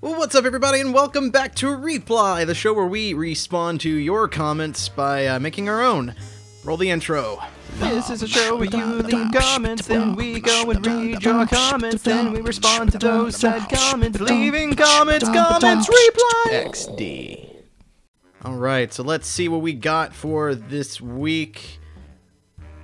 Well, what's up, everybody, and welcome back to Reply, the show where we respond to your comments by making our own. Roll the intro. This is a show where you leave comments, then we go and read your comments, then we respond to those said comments. Leaving comments, Reply! XD. Alright, so let's see what we got for this week.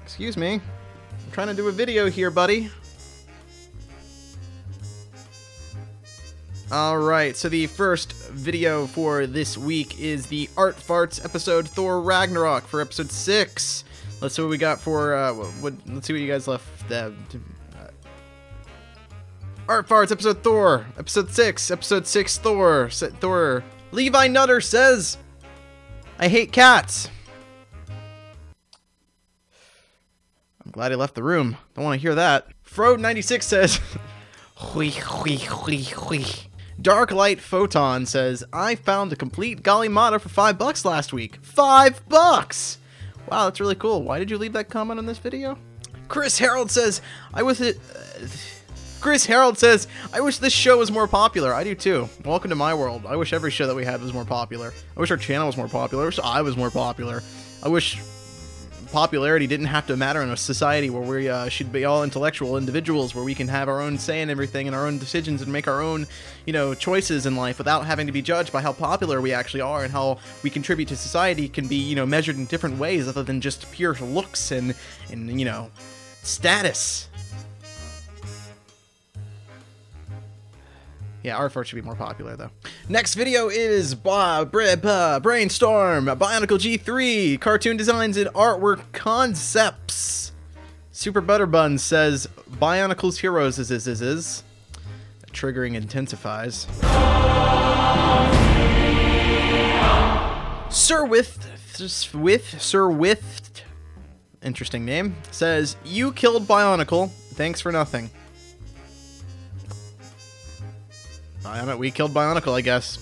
Excuse me. I'm trying to do a video here, buddy. Alright, so the first video for this week is the Art Farts episode Thor Ragnarok for episode 6. Let's see what we got for, let's see what you guys left. Art Farts episode Thor, episode 6 Thor. Levi Nutter says, I hate cats. I'm glad he left the room. Don't want to hear that. Frode96 says, hui. Dark Light Photon says, I found a complete Galimata for $5 last week. $5! Wow, that's really cool. Why did you leave that comment on this video? Chris Harold says, I wish this show was more popular. I do too. Welcome to my world. I wish every show that we had was more popular. I wish our channel was more popular. I wish I was more popular. I wish popularity didn't have to matter in a society where we should be all intellectual individuals, where we can have our own say in everything and our own decisions and make our own, choices in life without having to be judged by how popular we actually are, and how we contribute to society can be, measured in different ways other than just pure looks and status. Yeah, Art Farts should be more popular, though. Next video is Brainstorm, Bionicle G3, cartoon designs and artwork concepts. Super Butterbun says, Bionicle's heroes is. Triggering intensifies. Sir With, interesting name, says, you killed Bionicle, thanks for nothing. We killed Bionicle, I guess.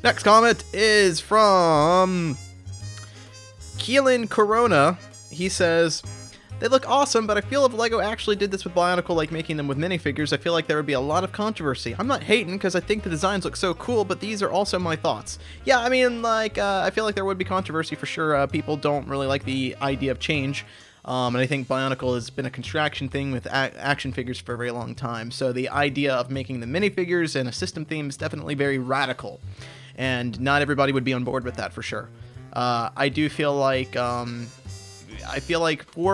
Next comment is from Keelan Corona. He says, they look awesome, but I feel if LEGO actually did this with Bionicle, like making them with minifigures, I feel like there would be a lot of controversy. I'm not hating, because I think the designs look so cool, but these are also my thoughts. Yeah, I mean, I feel like there would be controversy for sure. People don't really like the idea of change. And I think Bionicle has been a contraction thing with action figures for a very long time. So the idea of making the minifigures and a system theme is definitely very radical. And not everybody would be on board with that for sure. I do feel like, for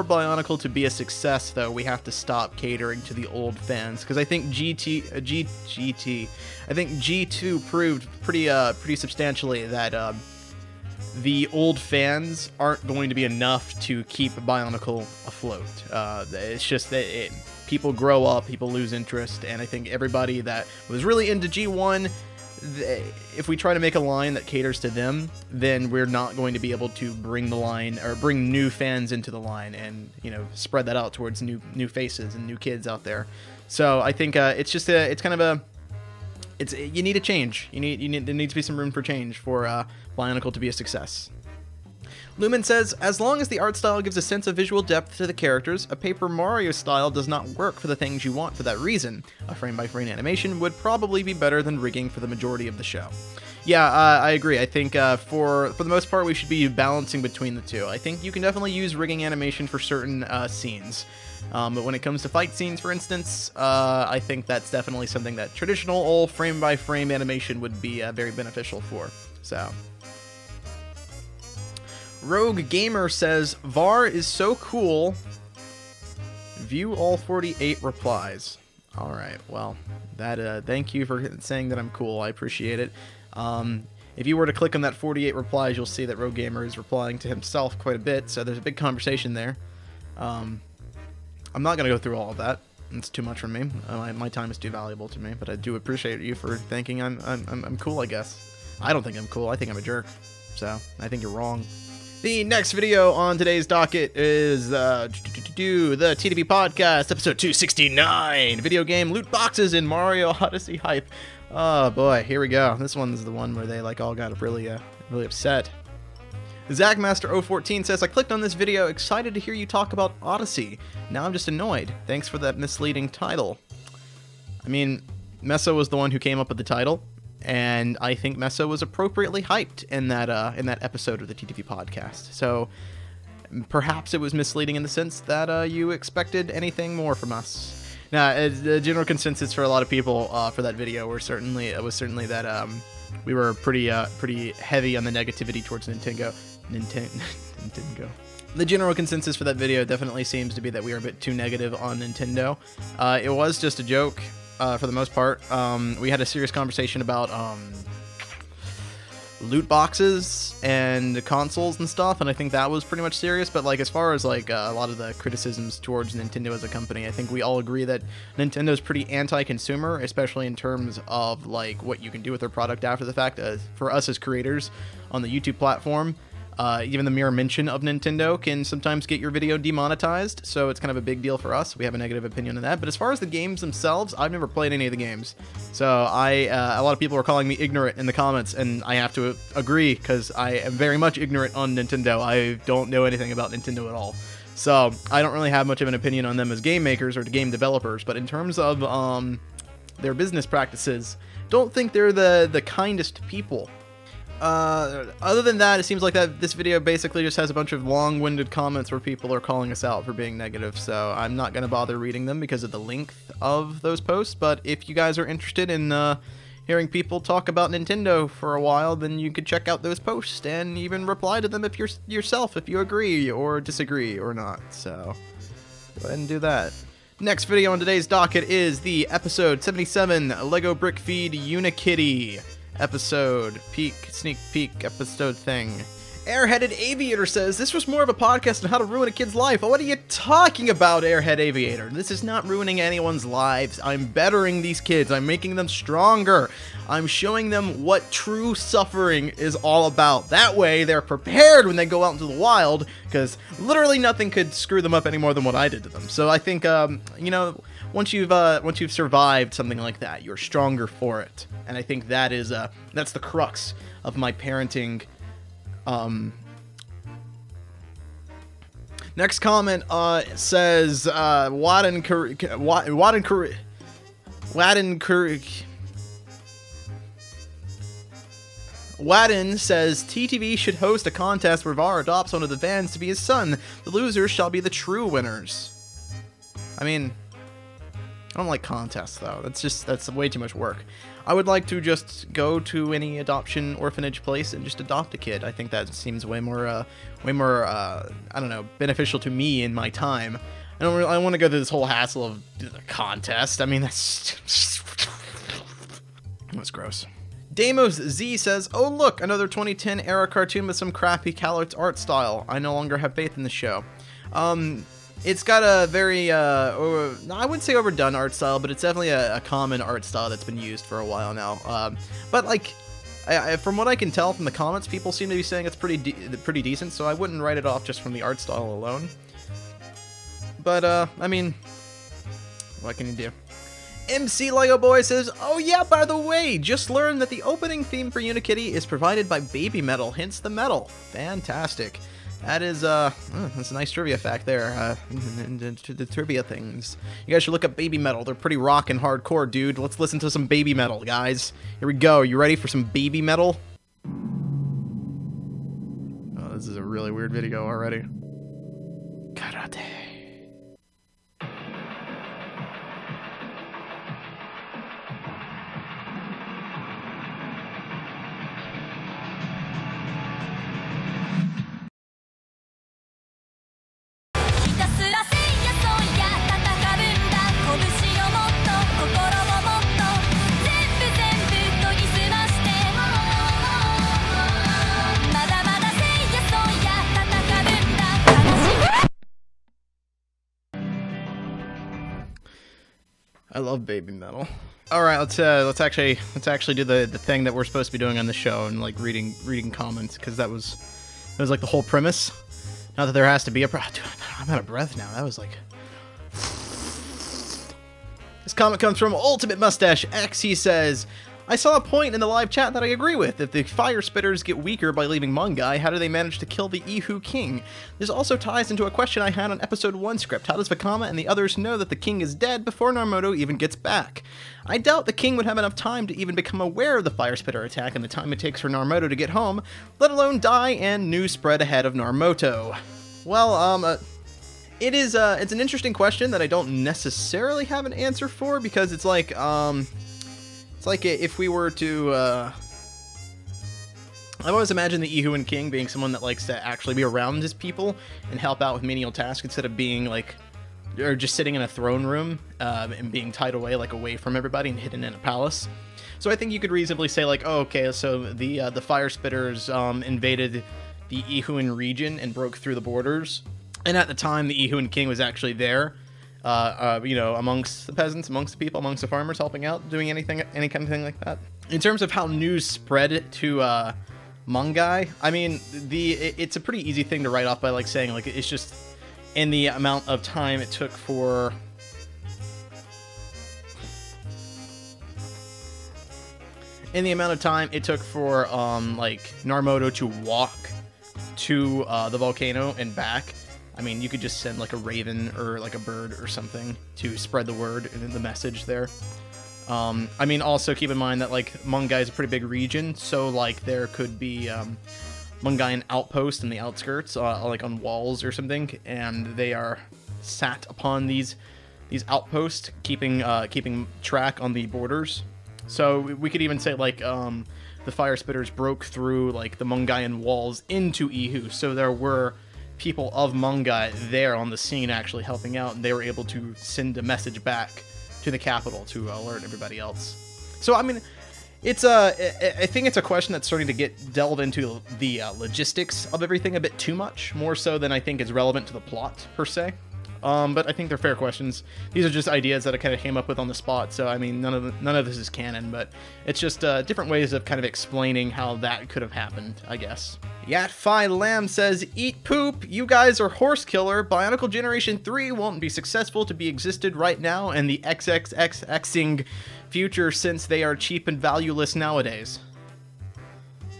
Bionicle to be a success, though, we have to stop catering to the old fans. Because I think G2 proved pretty substantially that, the old fans aren't going to be enough to keep Bionicle afloat. It's just that people grow up, people lose interest, and I think everybody that was really into G1, if we try to make a line that caters to them, then we're not going to be able to bring the line, or bring new fans into the line, and spread that out towards new faces and new kids out there. So I think it's just you need a change. There needs to be some room for change for Bionicle to be a success. Lumen says, as long as the art style gives a sense of visual depth to the characters, a Paper Mario style does not work for the things you want for that reason. A frame-by-frame animation would probably be better than rigging for the majority of the show. Yeah, I agree. I think for the most part, we should be balancing between the two. I think you can definitely use rigging animation for certain scenes. But when it comes to fight scenes, for instance, I think that's definitely something that traditional old frame-by-frame animation would be very beneficial for. So, Rogue Gamer says, VAR is so cool. View all 48 replies. All right, well, thank you for saying that I'm cool. I appreciate it. If you were to click on that 48 replies, you'll see that Rogue Gamer is replying to himself quite a bit. So there's a big conversation there. I'm not going to go through all of that. It's too much for me. My time is too valuable to me, but I do appreciate you for thinking I'm cool, I guess. I don't think I'm cool. I think I'm a jerk. So, I think you're wrong. The next video on today's docket is the TDP Podcast, episode 269, video game loot boxes in Mario Odyssey hype. Oh boy, here we go. This one's the one where they all got really upset. Zachmaster014 says, I clicked on this video, excited to hear you talk about Odyssey. Now I'm just annoyed. Thanks for that misleading title. I mean, Mesa was the one who came up with the title, and I think Mesa was appropriately hyped in that episode of the TTV podcast. So perhaps it was misleading in the sense that you expected anything more from us. Now, the general consensus for a lot of people for that video was certainly that we were pretty heavy on the negativity towards Nintendo. The general consensus for that video definitely seems to be that we are a bit too negative on Nintendo. It was just a joke for the most part. We had a serious conversation about loot boxes and consoles and stuff, and I think that was pretty much serious. But like, as far as like a lot of the criticisms towards Nintendo as a company, I think we all agree that Nintendo's pretty anti-consumer, especially in terms of like what you can do with their product after the fact. For us as creators on the YouTube platform, even the mere mention of Nintendo can sometimes get your video demonetized, so it's kind of a big deal for us. We have a negative opinion on that. But as far as the games themselves, I've never played any of the games, so a lot of people are calling me ignorant in the comments, and I have to agree, because I am very much ignorant on Nintendo. I don't know anything about Nintendo at all, so I don't really have much of an opinion on them as game makers or game developers. But in terms of their business practices, don't think they're the kindest people. Other than that, it seems like this video basically just has a bunch of long-winded comments where people are calling us out for being negative, so I'm not going to bother reading them because of the length of those posts. But if you guys are interested in hearing people talk about Nintendo for a while, then you could check out those posts and even reply to them if yourself if you agree or disagree or not. So go ahead and do that. Next video on today's docket is the episode 77 Lego Brick Feed Unikitty episode sneak peek episode thing. Airheaded Aviator says, this was more of a podcast on how to ruin a kid's life. What are you talking about, Airhead Aviator? This is not ruining anyone's lives. I'm bettering these kids. I'm making them stronger. I'm showing them what true suffering is all about. That way they're prepared when they go out into the wild, because literally nothing could screw them up any more than what I did to them. So I think you know, once you've survived something like that, you're stronger for it. And I think that is that's the crux of my parenting. Next comment says Wadden says TTV should host a contest where Var adopts one of the fans to be his son. The losers shall be the true winners. I mean, I don't like contests though. That's way too much work. I would like to just go to any adoption orphanage place and just adopt a kid. I think that seems way more I don't know, beneficial to me in my time. I want to go through this whole hassle of the contest. I mean, that's gross. Damos Z says, "Oh look, another 2010 era cartoon with some crappy CalArts art style. I no longer have faith in the show." It's got a very, I wouldn't say overdone art style, but it's definitely a common art style that's been used for a while now. But like, from what I can tell from the comments, people seem to be saying it's pretty decent, so I wouldn't write it off just from the art style alone. But, I mean, what can you do? MC Lego Boy says, "Oh yeah, by the way, just learned that the opening theme for Unikitty is provided by Baby Metal, hence the metal. Fantastic." That is, that's a nice trivia fact there, the trivia things. You guys should look up Baby Metal. They're pretty rock and hardcore, dude. Let's listen to some Baby Metal, guys. Here we go. You ready for some Baby Metal? Oh, this is a really weird video already. Karate. I love Baby Metal. All right, let's actually do the thing that we're supposed to be doing on the show and like reading comments, because that was like the whole premise. Not that there has to be a dude, I'm out of breath now. That was like. This comment comes from Ultimate Mustache X. He says, I saw a point in the live chat that I agree with. If the fire spitters get weaker by leaving Mungai, how do they manage to kill the Ihu king? This also ties into a question I had on episode 1 script. How does Vakama and the others know that the king is dead before Narmoto even gets back? I doubt the king would have enough time to even become aware of the fire spitter attack and the time it takes for Narmoto to get home, let alone die and news spread ahead of Narmoto. Well, it's an interesting question that I don't necessarily have an answer for, because it's like if we were to, I've always imagined the Ihuan king being someone that likes to actually be around his people and help out with menial tasks instead of being like, or just sitting in a throne room and being tied away, like away from everybody and hidden in a palace. So I think you could reasonably say like, oh, okay, so the fire spitters invaded the Ihuan region and broke through the borders. And at the time, the Ihuan king was actually there, amongst the peasants, amongst the people, amongst the farmers, helping out, doing any kind of thing like that. In terms of how news spread to Mungai, I mean, it's a pretty easy thing to write off by like saying like it's just in the amount of time it took for like Narmoto to walk to the volcano and back. I mean, you could just send like a raven or like a bird or something to spread the word and the message there. I mean, also keep in mind that like Mungai is a pretty big region, so like there could be Mungaian outposts in the outskirts, like on walls or something, and they are sat upon these outposts, keeping track on the borders. So we could even say like the fire spitters broke through like the Mungaian walls into Ihu, so there were people of Mungai there on the scene actually helping out, and they were able to send a message back to the capital to alert everybody else. So I mean, I think it's a question that's starting to delve into the logistics of everything a bit too much, more so than I think is relevant to the plot per se. But I think they're fair questions. These are just ideas that I kind of came up with on the spot, so I mean, none of this is canon, but it's just different ways of kind of explaining how that could have happened, I guess. Yatfi Lamb says, "Eat poop, you guys are horse killer. Bionicle Generation 3 won't be successful to be existed right now, and the XXXXing future since they are cheap and valueless nowadays."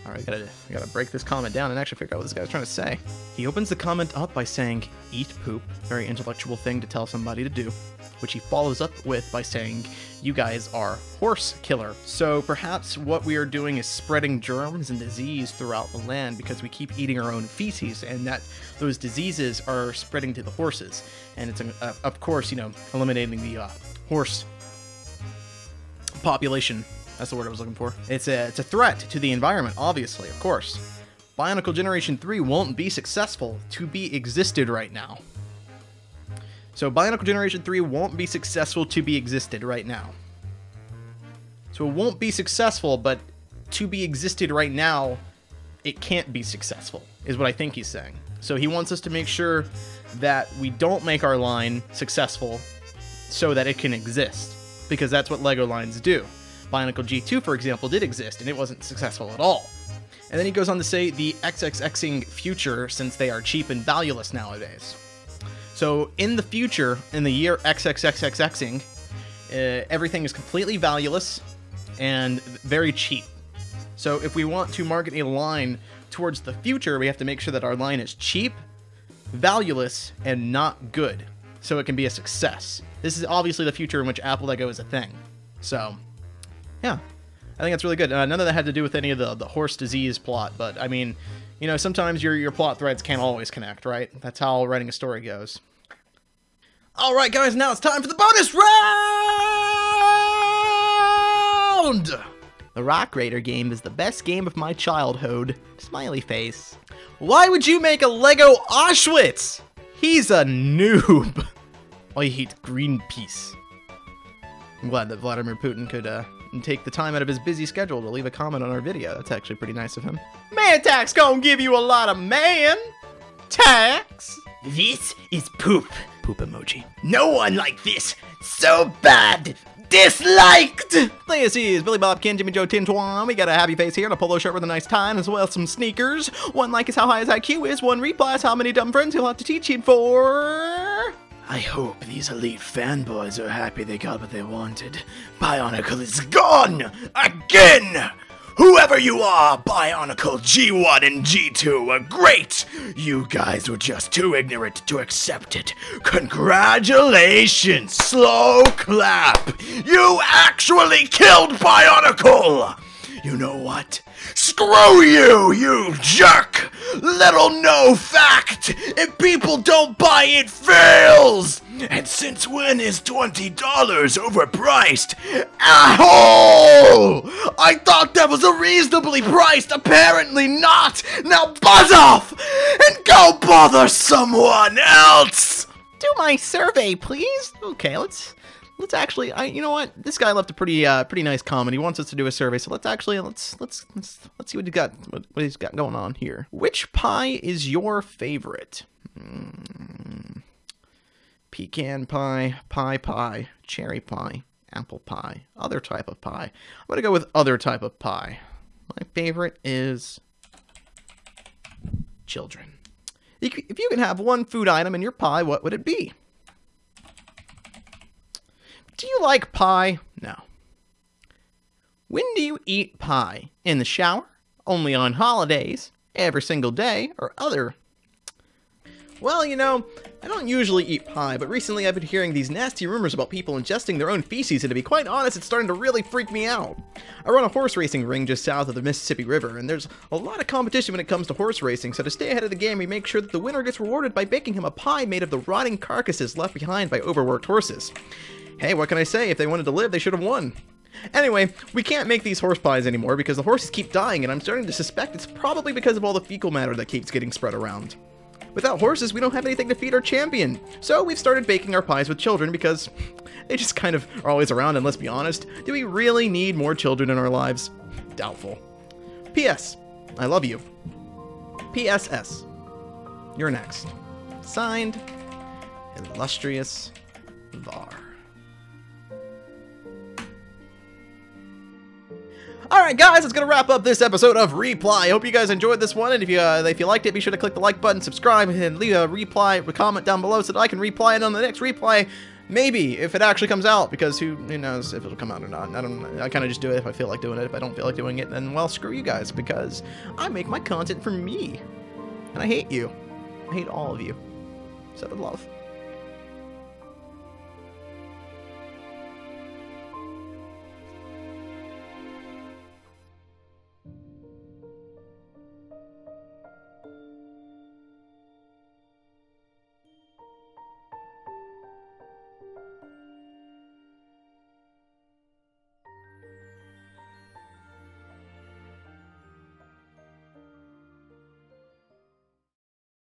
Alright, I gotta break this comment down and actually figure out what this guy's trying to say. He opens the comment up by saying, "Eat poop," very intellectual thing to tell somebody to do, which he follows up with by saying, "You guys are horse killer." So perhaps what we are doing is spreading germs and disease throughout the land because we keep eating our own feces, and that those diseases are spreading to the horses. And it's, of course, eliminating the horse population. That's the word I was looking for. It's a threat to the environment, obviously, of course. Bionicle Generation 3 won't be successful to be existed right now. So Bionicle Generation 3 won't be successful to be existed right now. So it won't be successful, but to be existed right now, it can't be successful, is what I think he's saying. So he wants us to make sure that we don't make our line successful so that it can exist, because that's what LEGO lines do. Bionicle G2, for example, did exist, and it wasn't successful at all. And then he goes on to say the XXXing future, since they are cheap and valueless nowadays. So in the future, in the year XXXXing, everything is completely valueless and very cheap. So if we want to market a line towards the future, we have to make sure that our line is cheap, valueless, and not good, so it can be a success. This is obviously the future in which Apple Lego is a thing. So yeah, I think that's really good. None of that had to do with any of the horse disease plot, but I mean, sometimes your plot threads can't always connect, right? That's how writing a story goes. All right, guys, now it's time for the bonus round! The Rock Raider game is the best game of my childhood. Smiley face. Why would you make a Lego Auschwitz? He's a noob. I hate Greenpeace. I'm glad that Vladimir Putin could take the time out of his busy schedule to leave a comment on our video. That's actually pretty nice of him. Man tax gonna give you a lot of man tax. This is poop. Poop emoji. No one like this. So bad. Disliked. This is Billy Bob Ken, Jimmy Joe Tintuan. We got a happy face here and a polo shirt with a nice tie as well as some sneakers. One like is how high his IQ is. One reply is how many dumb friends he'll have to teach him for. I hope these elite fanboys are happy they got what they wanted. Bionicle is gone! Again! Whoever you are, Bionicle G1 and G2 are great! You guys were just too ignorant to accept it. Congratulations! Slow clap! You actually killed Bionicle! You know what? Screw you, you jerk! Little known fact! If people don't buy it, fails! And since when is $20 overpriced? Asshole! I thought that was a reasonably priced, apparently not! Now buzz off! And go bother someone else! Do my survey, please. Okay, let's actually. You know what? This guy left a pretty nice comment. He wants us to do a survey, so let's see what he's got going on here. Which pie is your favorite? Pecan pie, pie, cherry pie, apple pie, other type of pie. I'm gonna go with other type of pie. My favorite is children. If you can have one food item in your pie, what would it be? Do you like pie? No. When do you eat pie? In the shower? Only on holidays? Every single day? Or other? Well, you know, I don't usually eat pie, but recently I've been hearing these nasty rumors about people ingesting their own feces, and to be quite honest, it's starting to really freak me out. I run a horse racing ring just south of the Mississippi River, and there's a lot of competition when it comes to horse racing, so to stay ahead of the game, we make sure that the winner gets rewarded by baking him a pie made of the rotting carcasses left behind by overworked horses. Hey, what can I say? If they wanted to live, they should have won. Anyway, we can't make these horse pies anymore because the horses keep dying, and I'm starting to suspect it's probably because of all the fecal matter that keeps getting spread around. Without horses, we don't have anything to feed our champion. So we've started baking our pies with children because they just kind of are always around, and let's be honest, do we really need more children in our lives? Doubtful. P.S. I love you. P.S.S. You're next. Signed, Illustrious Var. Alright guys, that's going to wrap up this episode of Reply. I hope you guys enjoyed this one, and if you liked it, be sure to click the like button, subscribe, and leave a comment down below so that I can reply it on the next Reply. Maybe, if it actually comes out, because who knows if it'll come out or not. I don't know. I kind of just do it if I feel like doing it. If I don't feel like doing it, then, well, screw you guys, because I make my content for me. And I hate you. I hate all of you. So, with love.